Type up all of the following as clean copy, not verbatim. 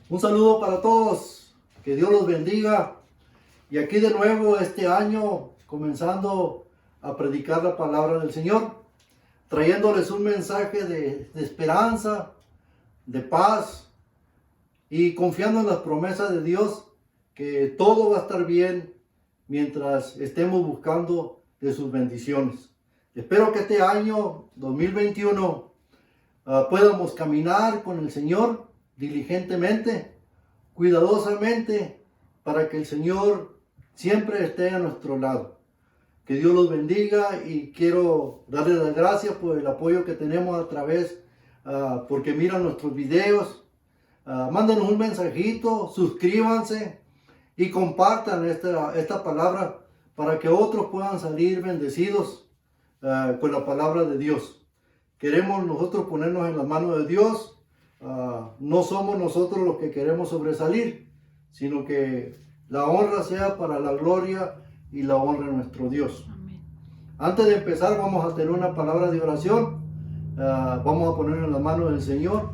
Un saludo para todos, que Dios los bendiga. Y aquí de nuevo este año comenzando a predicar la palabra del Señor, trayéndoles un mensaje de esperanza, de paz y confiando en las promesas de Dios, que todo va a estar bien mientras estemos buscando de sus bendiciones. Espero que este año 2021 podamos caminar con el Señor diligentemente, cuidadosamente, para que el Señor siempre esté a nuestro lado. Que Dios los bendiga y quiero darles las gracias por el apoyo que tenemos a través, porque miran nuestros videos. Mándenos un mensajito, suscríbanse y compartan esta palabra para que otros puedan salir bendecidos con la palabra de Dios. Queremos nosotros ponernos en las manos de Dios. No somos nosotros los que queremos sobresalir, sino que la honra sea para la gloria y la honra de nuestro Dios. Amén. Antes de empezar vamos a tener una palabra de oración. Vamos a poner en las manos del Señor.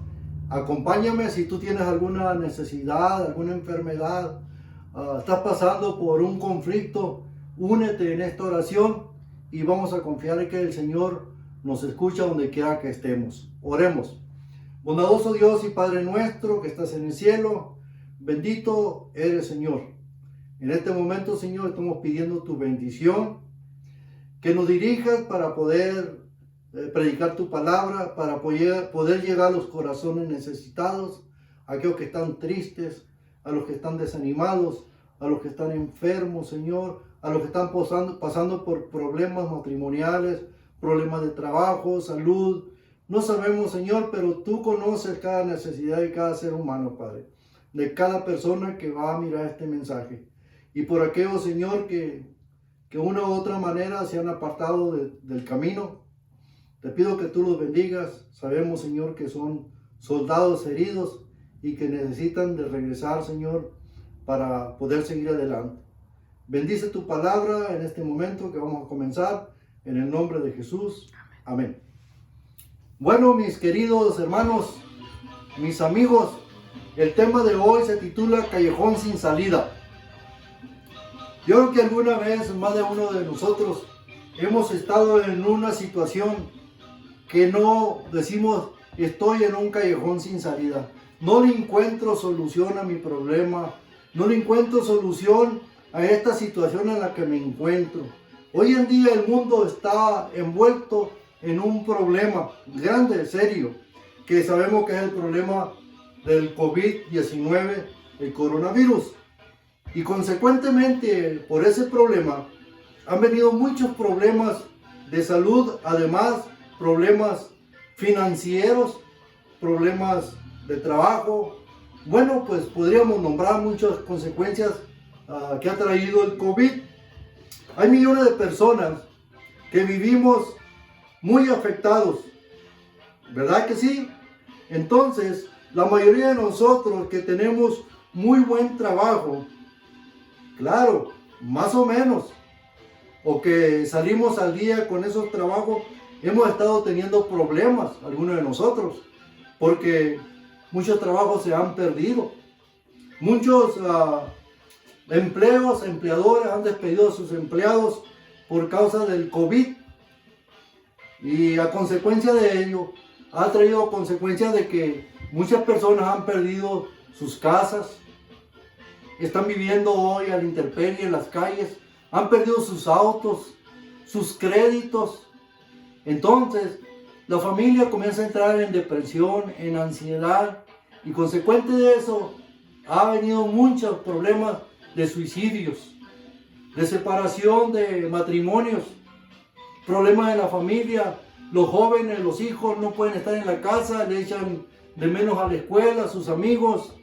Acompáñame si tú tienes alguna necesidad, alguna enfermedad, estás pasando por un conflicto, únete en esta oración y vamos a confiar en que el Señor nos escucha donde quiera que estemos. Oremos. Bondadoso Dios y Padre nuestro que estás en el cielo, bendito eres, Señor. En este momento, Señor, estamos pidiendo tu bendición, que nos dirijas para poder predicar tu palabra, para poder llegar a los corazones necesitados, a aquellos que están tristes, a los que están desanimados, a los que están enfermos, Señor, a los que están pasando por problemas matrimoniales, problemas de trabajo, salud. No sabemos, Señor, pero tú conoces cada necesidad de cada ser humano, Padre, de cada persona que va a mirar este mensaje. Y por aquellos, Señor, que una u otra manera se han apartado del camino, te pido que tú los bendigas. Sabemos, Señor, que son soldados heridos y que necesitan de regresar, Señor, para poder seguir adelante. Bendice tu palabra en este momento que vamos a comenzar, en el nombre de Jesús. Amén. Bueno, mis queridos hermanos, mis amigos, el tema de hoy se titula Callejón sin salida. Yo creo que alguna vez, más de uno de nosotros, hemos estado en una situación que no decimos, estoy en un callejón sin salida. No le encuentro solución a mi problema. No le encuentro solución a esta situación en la que me encuentro. Hoy en día el mundo está envuelto en un problema grande, serio, que sabemos que es el problema del COVID-19, el coronavirus. Y consecuentemente, por ese problema, han venido muchos problemas de salud, además problemas financieros, problemas de trabajo. Bueno, pues podríamos nombrar muchas consecuencias que ha traído el COVID. Hay millones de personas que vivimos muy afectados, ¿verdad que sí? Entonces, la mayoría de nosotros que tenemos muy buen trabajo, claro, más o menos, o que salimos al día con esos trabajos, hemos estado teniendo problemas, algunos de nosotros, porque muchos trabajos se han perdido. Muchos empleadores han despedido a sus empleados por causa del COVID. Y a consecuencia de ello, ha traído consecuencias de que muchas personas han perdido sus casas, están viviendo hoy a la intemperie en las calles, han perdido sus autos, sus créditos. Entonces, la familia comienza a entrar en depresión, en ansiedad, y consecuente de eso, ha venido muchos problemas de suicidios, de separación de matrimonios, problemas en la familia. Los jóvenes, los hijos no pueden estar en la casa, le echan de menos a la escuela, a sus amigos.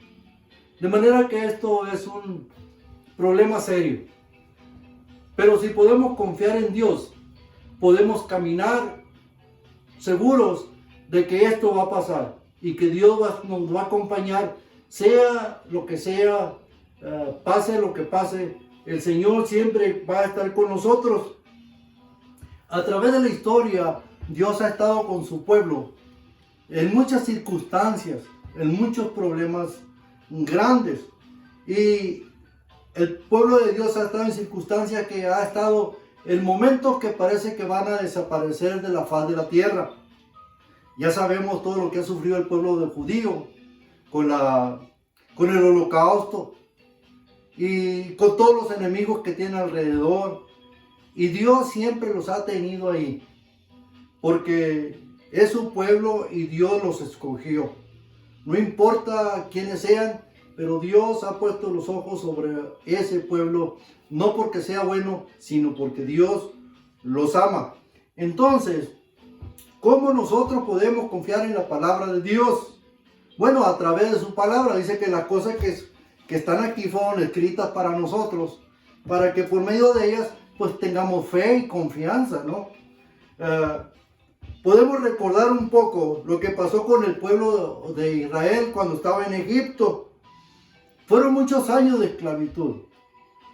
De manera que esto es un problema serio. Pero si podemos confiar en Dios, podemos caminar seguros de que esto va a pasar y que Dios nos va a acompañar, sea lo que sea, pase lo que pase, el Señor siempre va a estar con nosotros. A través de la historia, Dios ha estado con su pueblo en muchas circunstancias, en muchos problemas grandes. Y el pueblo de Dios ha estado en circunstancias que ha estado en momentos que parece que van a desaparecer de la faz de la tierra. Ya sabemos todo lo que ha sufrido el pueblo del judío con el holocausto y con todos los enemigos que tiene alrededor. Y Dios siempre los ha tenido ahí, porque es su pueblo y Dios los escogió. No importa quiénes sean, pero Dios ha puesto los ojos sobre ese pueblo, no porque sea bueno, sino porque Dios los ama. Entonces, ¿cómo nosotros podemos confiar en la palabra de Dios? Bueno, a través de su palabra. Dice que las cosas que están aquí fueron escritas para nosotros, para que por medio de ellas pues tengamos fe y confianza, ¿no? Podemos recordar un poco lo que pasó con el pueblo de Israel cuando estaba en Egipto. Fueron muchos años de esclavitud.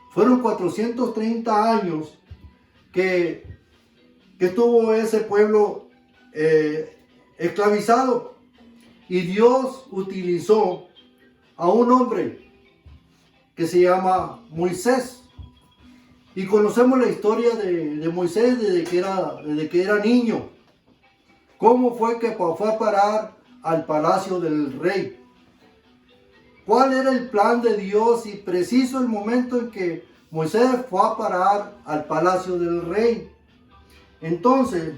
Fueron 430 años que estuvo ese pueblo esclavizado. Y Dios utilizó a un hombre que se llama Moisés. Y conocemos la historia de Moisés desde que era niño. Cómo fue que fue a parar al palacio del rey. ¿Cuál era el plan de Dios? Y preciso el momento en que Moisés fue a parar al palacio del rey. Entonces,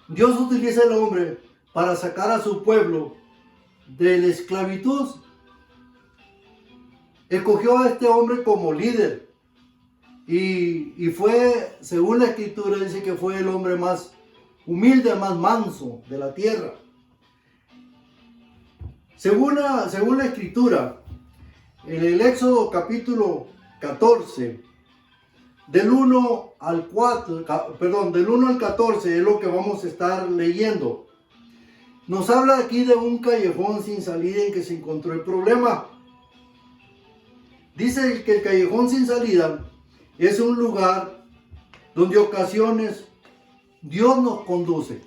Dios utiliza al hombre para sacar a su pueblo de la esclavitud. Escogió a este hombre como líder. Y fue, según la escritura, dice que fue el hombre más humilde, más manso de la tierra. Según la escritura, en el Éxodo capítulo 14, del 1 al 14 es lo que vamos a estar leyendo. Nos habla aquí de un callejón sin salida en que se encontró el problema. Dice que el callejón sin salida es un lugar donde ocasiones Dios nos conduce.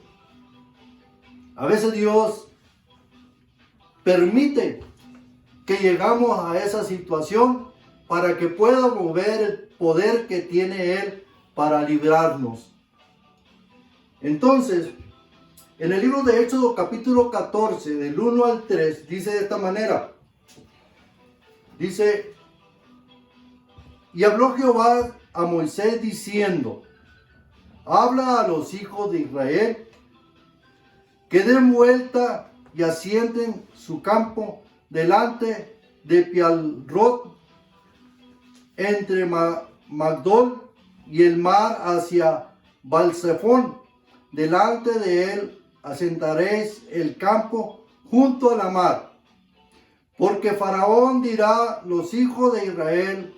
A veces Dios permite que llegamos a esa situación para que pueda mover el poder que tiene Él para librarnos. Entonces, en el libro de Éxodo capítulo 14, del 1 al 3, dice de esta manera. Dice: y habló Jehová a Moisés diciendo: habla a los hijos de Israel que den vuelta y asienten su campo delante de Pialrot, entre Magdol y el mar hacia Balsefón. Delante de él asentaréis el campo junto a la mar. Porque Faraón dirá: los hijos de Israel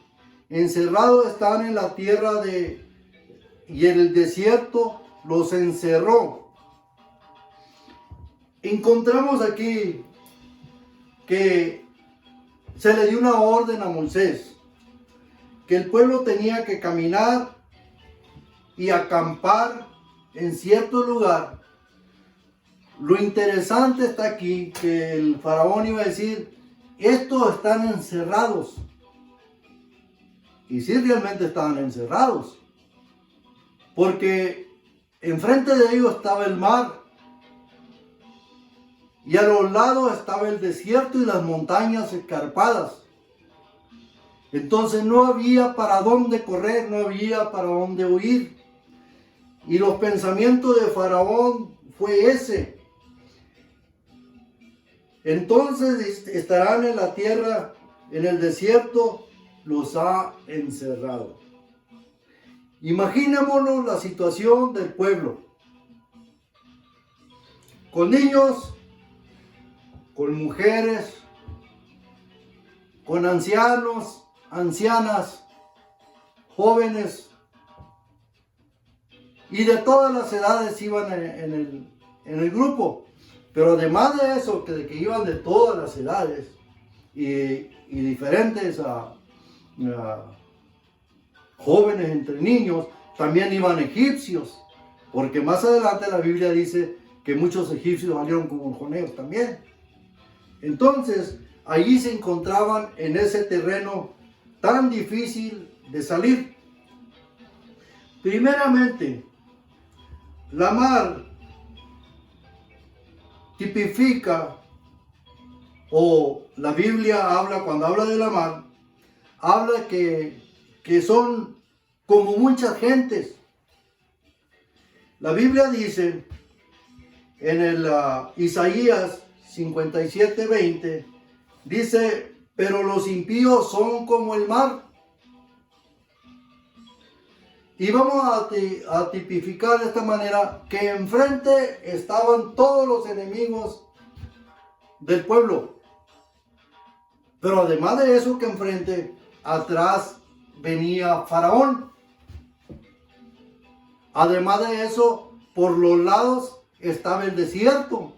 encerrados están en la tierra y en el desierto los encerró. Encontramos aquí que se le dio una orden a Moisés, que el pueblo tenía que caminar y acampar en cierto lugar. Lo interesante está aquí que el faraón iba a decir: estos están encerrados. Y sí, realmente estaban encerrados, porque enfrente de ellos estaba el mar, y a los lados estaba el desierto y las montañas escarpadas. Entonces no había para dónde correr, no había para dónde huir. Y los pensamientos de Faraón fue ese: entonces estarán en la tierra, en el desierto los ha encerrado. Imaginémonos la situación del pueblo, con niños, con mujeres, con ancianos, ancianas, jóvenes, y de todas las edades iban en el grupo. Pero además de eso, de que iban de todas las edades y diferentes jóvenes entre niños, también iban egipcios, porque más adelante la Biblia dice que muchos egipcios salieron como joneos también. Entonces, allí se encontraban en ese terreno tan difícil de salir. Primeramente, la mar tipifica, o la Biblia habla, cuando habla de la mar, habla que son como muchas gentes. La Biblia dice en el Isaías 57:20, dice, pero los impíos son como el mar. Y vamos a tipificar de esta manera que enfrente estaban todos los enemigos del pueblo. Pero además de eso, que enfrente, atrás venía Faraón. Además de eso, por los lados estaba el desierto.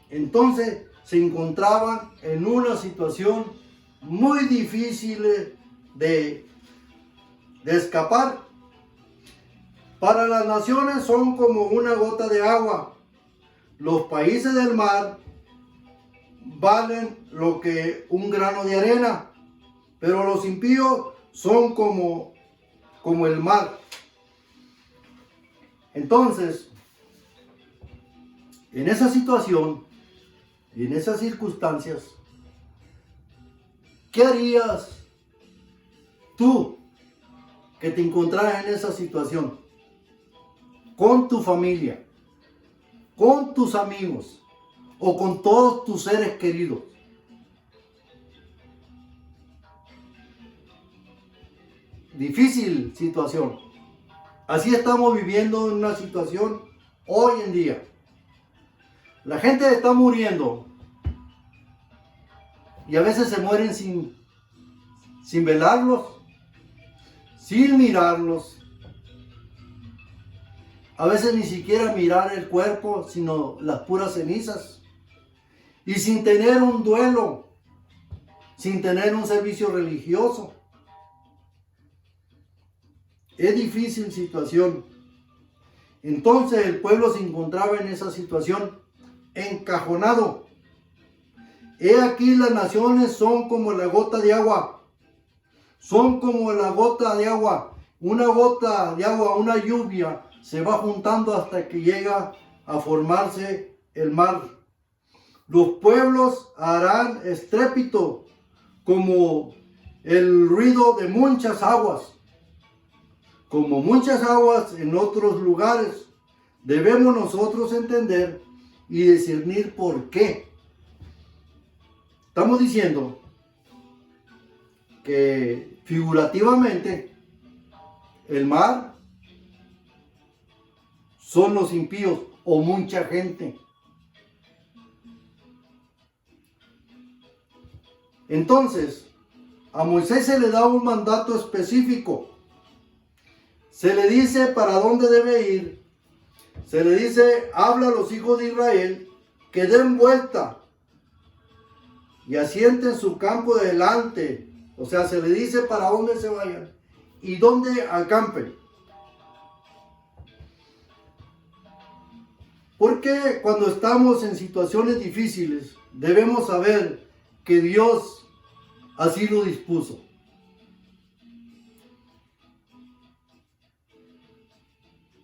Entonces se encontraban en una situación muy difícil de escapar. Para las naciones son como una gota de agua. Los países del mar valen lo que un grano de arena, pero los impíos son como el mar. Entonces, en esa situación, en esas circunstancias, ¿qué harías tú que te encontraras en esa situación? Con tu familia, con tus amigos o con todos tus seres queridos. Difícil situación. Así estamos viviendo en una situación hoy en día. La gente está muriendo y a veces se mueren sin velarlos, sin mirarlos. A veces ni siquiera mirar el cuerpo, sino las puras cenizas. Y sin tener un duelo, sin tener un servicio religioso. Es difícil situación. Entonces el pueblo se encontraba en esa situación encajonado. He aquí las naciones son como la gota de agua. Son como la gota de agua. Una gota de agua, una lluvia, se va juntando hasta que llega a formarse el mar. Los pueblos harán estrépito como el ruido de muchas aguas. Como muchas aguas en otros lugares, debemos nosotros entender y discernir por qué. Estamos diciendo que figurativamente el mar son los impíos o mucha gente. Entonces, a Moisés se le da un mandato específico. Se le dice para dónde debe ir. Se le dice, habla a los hijos de Israel que den vuelta y asienten su campo delante. O sea, se le dice para dónde se vayan y dónde acampen. Porque cuando estamos en situaciones difíciles, debemos saber que Dios así lo dispuso.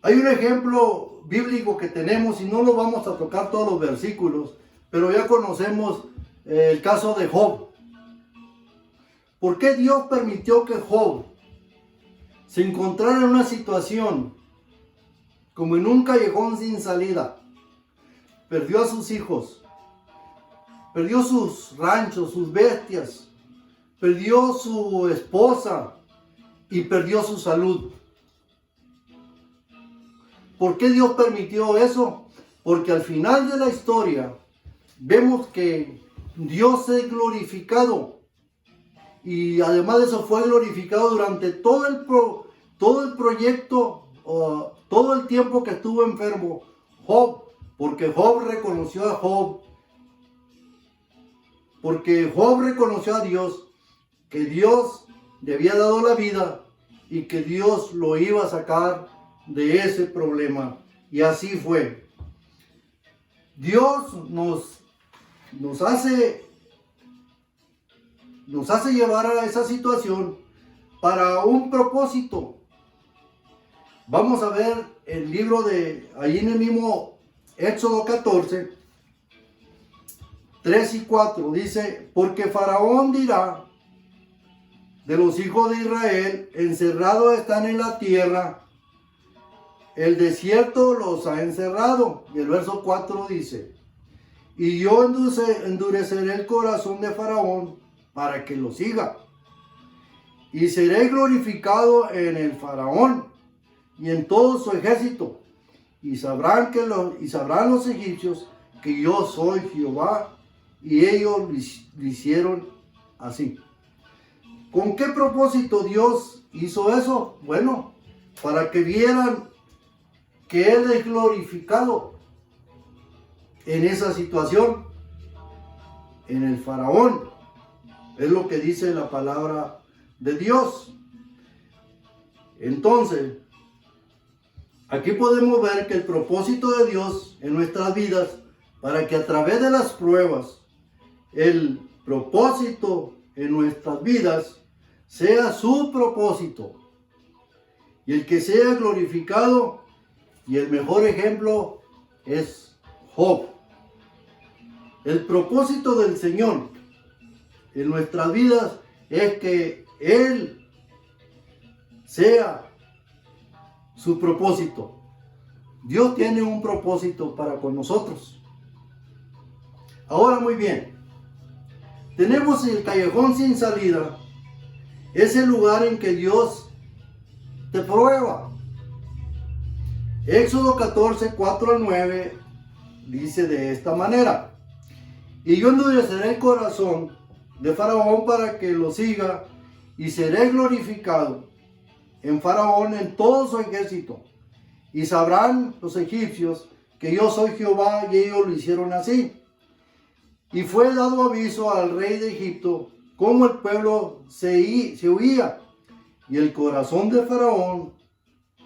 Hay un ejemplo bíblico que tenemos y no lo vamos a tocar todos los versículos, pero ya conocemos el caso de Job. ¿Por qué Dios permitió que Job se encontrara en una situación como en un callejón sin salida? Perdió a sus hijos, perdió sus ranchos, sus bestias, perdió su esposa y perdió su salud. ¿Por qué Dios permitió eso? Porque al final de la historia vemos que Dios es glorificado. Y además de eso fue glorificado durante todo el proyecto, todo el tiempo que estuvo enfermo Job. Porque Job reconoció a Job. Porque Job reconoció a Dios, que Dios le había dado la vida y que Dios lo iba a sacar de ese problema. Y así fue. Dios nos nos hace llevar a esa situación para un propósito. Vamos a ver el libro de, ahí en el mismo Éxodo 14, 3 y 4, dice, porque Faraón dirá de los hijos de Israel, encerrados están en la tierra, el desierto los ha encerrado. Y el verso 4 dice, y yo endureceré el corazón de Faraón para que lo siga, y seré glorificado en el Faraón y en todo su ejército, y sabrán los egipcios que yo soy Jehová, y ellos lo hicieron así. ¿Con qué propósito Dios hizo eso? Bueno, para que vieran que Él es glorificado en esa situación, en el Faraón. Es lo que dice la palabra de Dios. Entonces, aquí podemos ver que el propósito de Dios en nuestras vidas, para que a través de las pruebas, el propósito en nuestras vidas sea su propósito, y el que sea glorificado. Y el mejor ejemplo es Job. El propósito del Señor en nuestras vidas es que Él sea su propósito. Dios tiene un propósito para con nosotros. Ahora, muy bien, tenemos el callejón sin salida. Es el lugar en que Dios te prueba. Éxodo 14, 4 al 9 dice de esta manera, y yo endureceré el corazón de Faraón para que lo siga, y seré glorificado en Faraón, en todo su ejército, y sabrán los egipcios que yo soy Jehová, y ellos lo hicieron así. Y fue dado aviso al rey de Egipto cómo el pueblo se huía, y el corazón de Faraón,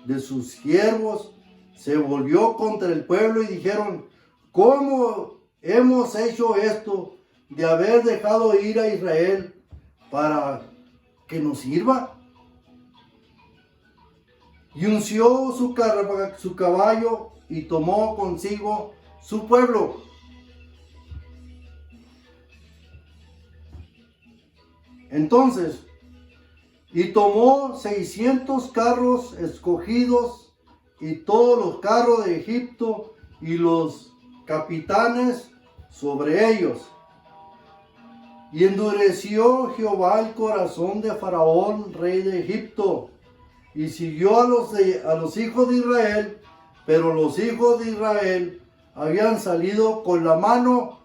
de sus siervos, se volvió contra el pueblo, y dijeron, ¿cómo hemos hecho esto de haber dejado ir a Israel para que nos sirva? Y unció su caballo y tomó consigo su pueblo. Entonces, y tomó 600 carros escogidos y todos los carros de Egipto y los capitanes sobre ellos. Y endureció Jehová el corazón de Faraón, rey de Egipto, y siguió a los hijos de Israel, pero los hijos de Israel habían salido con la mano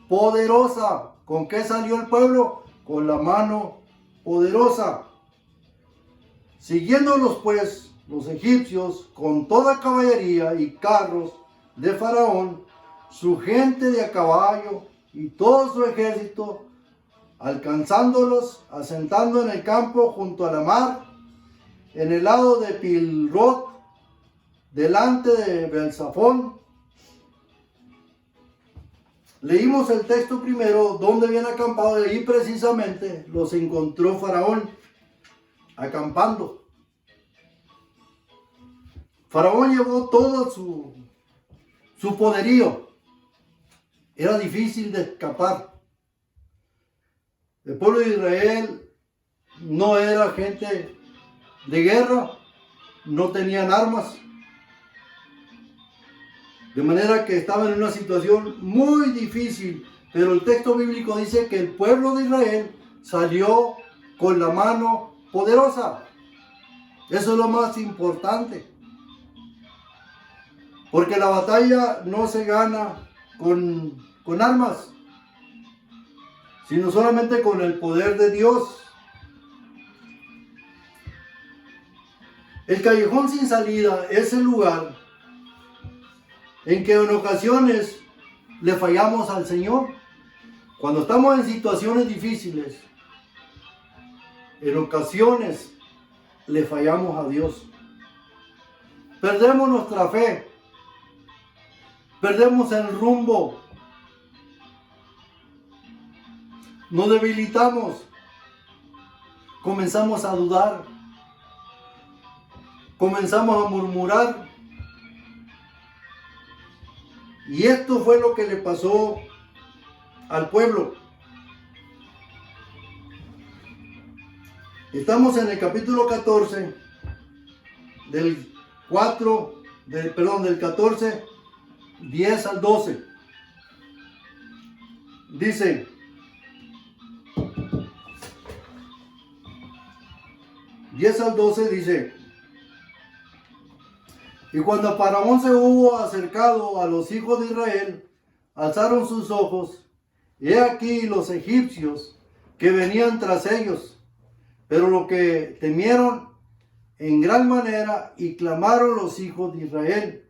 poderosa. ¿Con qué salió el pueblo? Con la mano poderosa. Siguiéndolos pues los egipcios con toda caballería y carros de Faraón, su gente de a caballo y todo su ejército, alcanzándolos, asentando en el campo junto a la mar, en el lado de Pilrot, delante de Belzafón. Leímos el texto primero, donde habían acampado, y ahí precisamente los encontró Faraón acampando. Faraón llevó todo su poderío. Era difícil de escapar. El pueblo de Israel no era gente de guerra, no tenían armas. De manera que estaban en una situación muy difícil. Pero el texto bíblico dice que el pueblo de Israel salió con la mano poderosa. Eso es lo más importante. Porque la batalla no se gana con armas, sino solamente con el poder de Dios. El callejón sin salida es el lugar en que en ocasiones le fallamos al Señor. Cuando estamos en situaciones difíciles, en ocasiones le fallamos a Dios. Perdemos nuestra fe, perdemos el rumbo, nos debilitamos, comenzamos a dudar, comenzamos a murmurar. Y esto fue lo que le pasó al pueblo. Estamos en el capítulo 14 del 14, 10 al 12. Dice: y cuando Faraón se hubo acercado a los hijos de Israel, alzaron sus ojos, y he aquí los egipcios que venían tras ellos, pero lo que temieron en gran manera, y clamaron los hijos de Israel,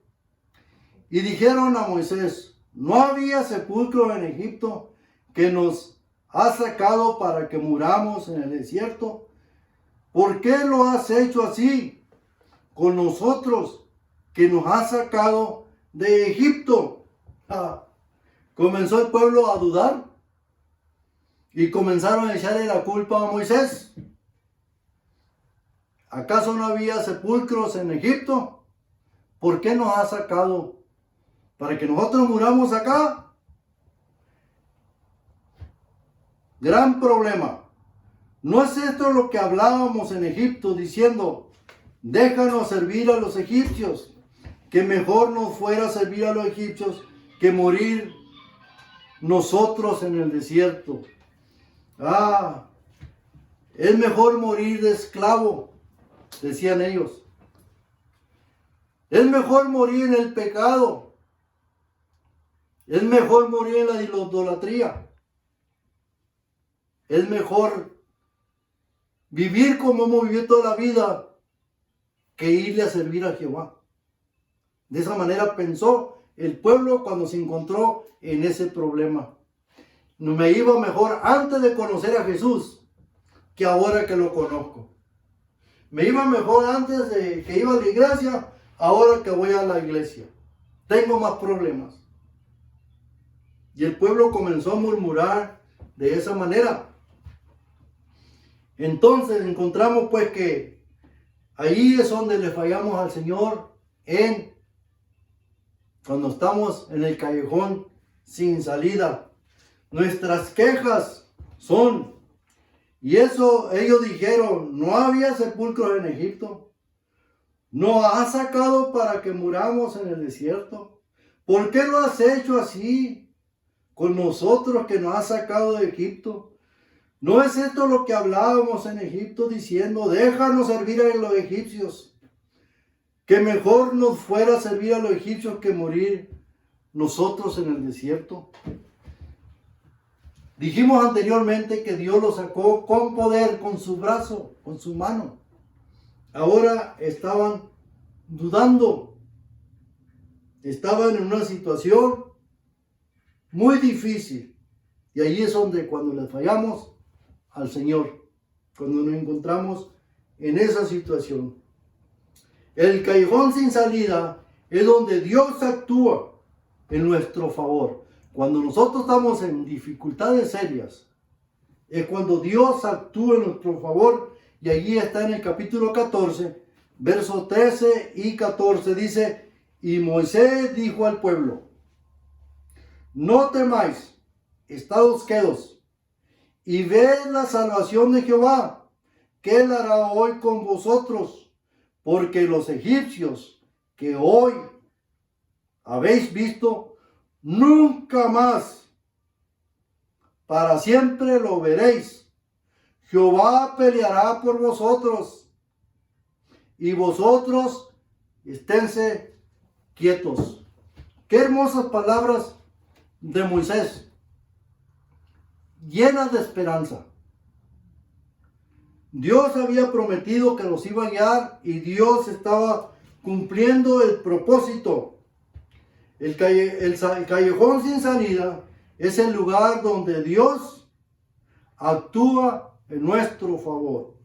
y dijeron a Moisés: ¿no había sepulcro en Egipto que nos ha sacado para que muramos en el desierto? ¿Por qué lo has hecho así con nosotros, que nos has sacado de Egipto? Comenzó el pueblo a dudar y comenzaron a echarle la culpa a Moisés. ¿Acaso no había sepulcros en Egipto? ¿Por qué nos has sacado? ¿Para que nosotros muramos acá? Gran problema. ¿No es esto lo que hablábamos en Egipto, diciendo: déjanos servir a los egipcios? Que mejor nos fuera servir a los egipcios que morir nosotros en el desierto. Es mejor morir de esclavo, decían ellos. Es mejor morir en el pecado. Es mejor morir en la idolatría. Es mejor vivir como hemos vivido toda la vida que irle a servir a Jehová. De esa manera pensó el pueblo cuando se encontró en ese problema. No me iba mejor antes de conocer a Jesús que ahora que lo conozco. Me iba mejor antes de que iba a la iglesia, ahora que voy a la iglesia. Tengo más problemas. Y el pueblo comenzó a murmurar de esa manera. Entonces encontramos pues que ahí es donde le fallamos al Señor, cuando estamos en el callejón sin salida. Nuestras quejas son, y eso ellos dijeron: ¿no había sepulcros en Egipto? ¿No has sacado para que muramos en el desierto? ¿Por qué lo has hecho así con nosotros, que nos has sacado de Egipto? ¿No es esto lo que hablábamos en Egipto, diciendo: déjanos servir a los egipcios? Que mejor nos fuera servir a los egipcios que morir nosotros en el desierto. Dijimos anteriormente que Dios los sacó con poder, con su brazo, con su mano. Ahora estaban dudando. Estaban en una situación muy difícil. Y ahí es donde, cuando le fallamos al Señor, cuando nos encontramos en esa situación. El callejón sin salida es donde Dios actúa en nuestro favor. Cuando nosotros estamos en dificultades serias, es cuando Dios actúa en nuestro favor. Y allí está en el capítulo 14, versos 13 y 14, dice: y Moisés dijo al pueblo: no temáis, estados quedos, y ved la salvación de Jehová, que él hará hoy con vosotros, porque los egipcios que hoy habéis visto, nunca más, para siempre lo veréis. Jehová peleará por vosotros, y vosotros esténse quietos. Qué hermosas palabras de Moisés, llenas de esperanza. Dios había prometido que los iba a guiar, y Dios estaba cumpliendo el propósito. El callejón sin salida es el lugar donde Dios actúa en nuestro favor.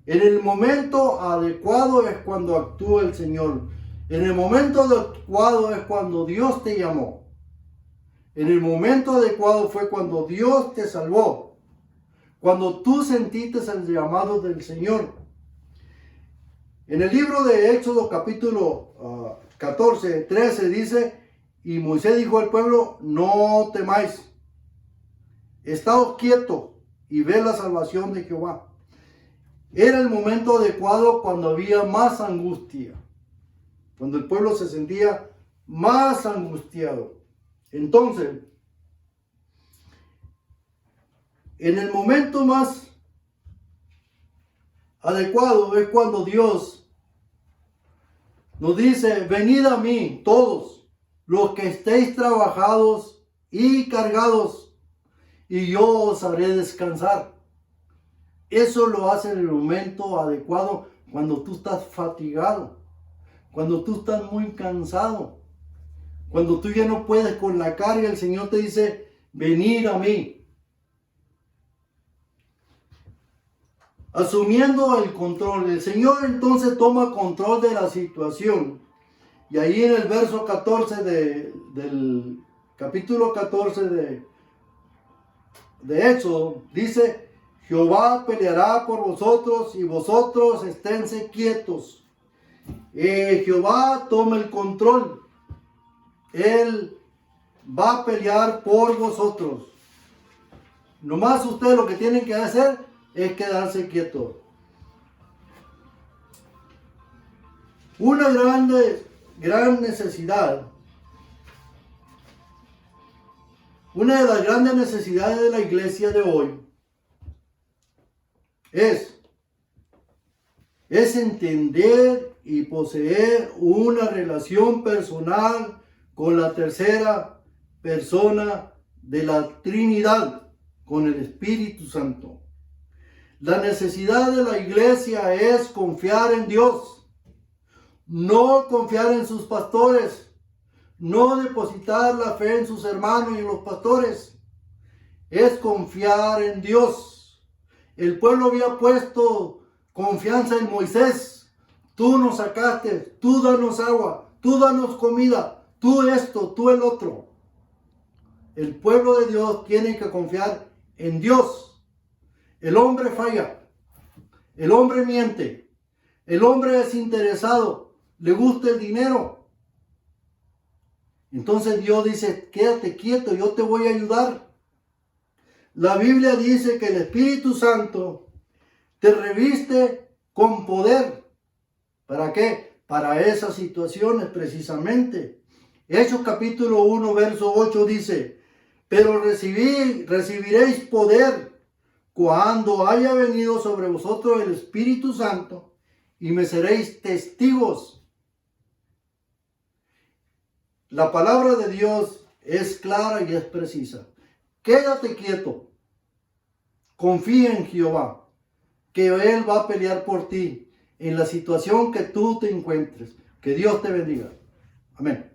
En el momento adecuado es cuando actúa el Señor. En el momento adecuado es cuando Dios te llamó. En el momento adecuado fue cuando Dios te salvó, cuando tú sentiste el llamado del Señor. En el libro de Éxodo capítulo 14, 13 dice, y Moisés dijo al pueblo, no temáis, estaos quietos y ve la salvación de Jehová. Era el momento adecuado cuando había más angustia, cuando el pueblo se sentía más angustiado. Entonces, en el momento más adecuado es cuando Dios nos dice, venid a mí todos los que estéis trabajados y cargados, y yo os haré descansar. Eso lo hace en el momento adecuado cuando tú estás fatigado, cuando tú estás muy cansado, cuando tú ya no puedes con la carga. El Señor te dice, venid a mí. Asumiendo el control, el Señor entonces toma control de la situación. Y ahí en el verso 14 del capítulo 14 de Éxodo, dice, Jehová peleará por vosotros y vosotros esténse quietos. Jehová toma el control. Él va a pelear por vosotros. Nomás ustedes lo que tienen que hacer es quedarse quietos. Una gran necesidad. Una de las grandes necesidades de la iglesia de hoy es entender y poseer una relación personal con la tercera persona de la Trinidad, con el Espíritu Santo. La necesidad de la iglesia es confiar en Dios, no confiar en sus pastores, no depositar la fe en sus hermanos y en los pastores, es confiar en Dios. El pueblo había puesto confianza en Moisés. Tú nos sacaste, tú danos agua, tú danos comida, tú esto, tú el otro. El pueblo de Dios tiene que confiar en Dios. El hombre falla, el hombre miente, el hombre es interesado, le gusta el dinero. Entonces Dios dice, quédate quieto, yo te voy a ayudar. La Biblia dice que el Espíritu Santo te reviste con poder. ¿Para qué? Para esas situaciones precisamente. Hechos capítulo 1, verso 8 dice, pero recibiréis poder cuando haya venido sobre vosotros el Espíritu Santo y me seréis testigos. La palabra de Dios es clara y es precisa. Quédate quieto. Confía en Jehová, que Él va a pelear por ti en la situación que tú te encuentres. Que Dios te bendiga. Amén.